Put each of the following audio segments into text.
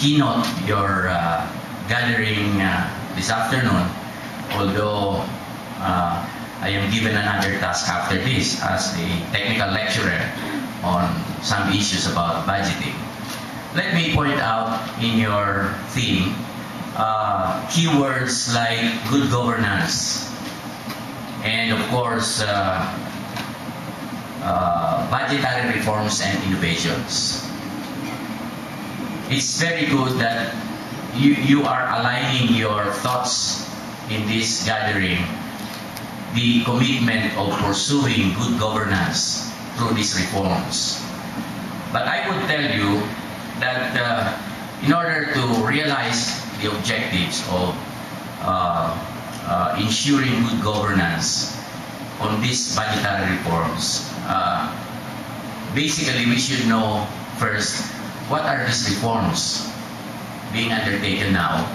keynote your gathering this afternoon, although I am given another task after this as a technical lecturer on some issues about budgeting. Let me point out in your theme keywords like good governance and, of course, budgetary reforms and innovations. It's very good that you are aligning your thoughts in this gathering, the commitment of pursuing good governance through these reforms. But I would tell you that in order to realize the objectives of ensuring good governance on these budgetary reforms, basically we should know first what are these reforms being undertaken now,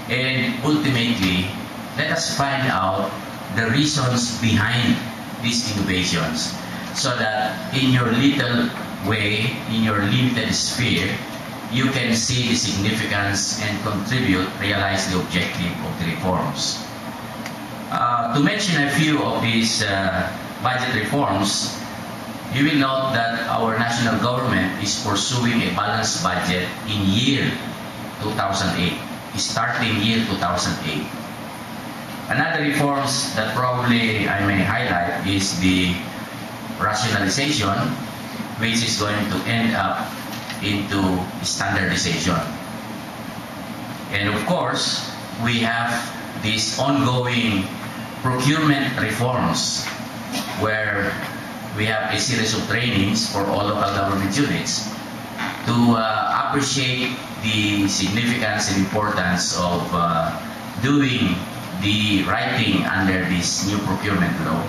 and ultimately let us find out the reasons behind these innovations, so that in your little way, in your limited sphere, you can see the significance and realize the objective of the reforms. To mention a few of these budget reforms, you will note that our national government is pursuing a balanced budget in year 2008, starting year 2008. Another reforms that probably I may highlight is the rationalization, which is going to end up into standardization. And of course, we have these ongoing procurement reforms where we have a series of trainings for all local government units to appreciate the significance and importance of doing the right thing under this new procurement law.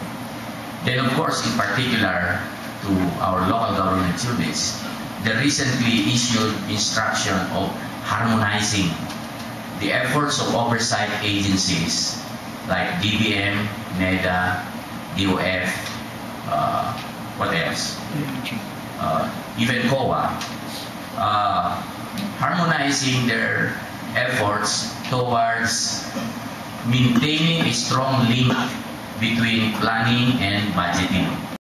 Then, of course, in particular to our local government units, the recently issued instruction of harmonizing the efforts of oversight agencies like DBM, NEDA, DOF, what else? Even COA, harmonizing their efforts towards maintaining a strong link between planning and budgeting.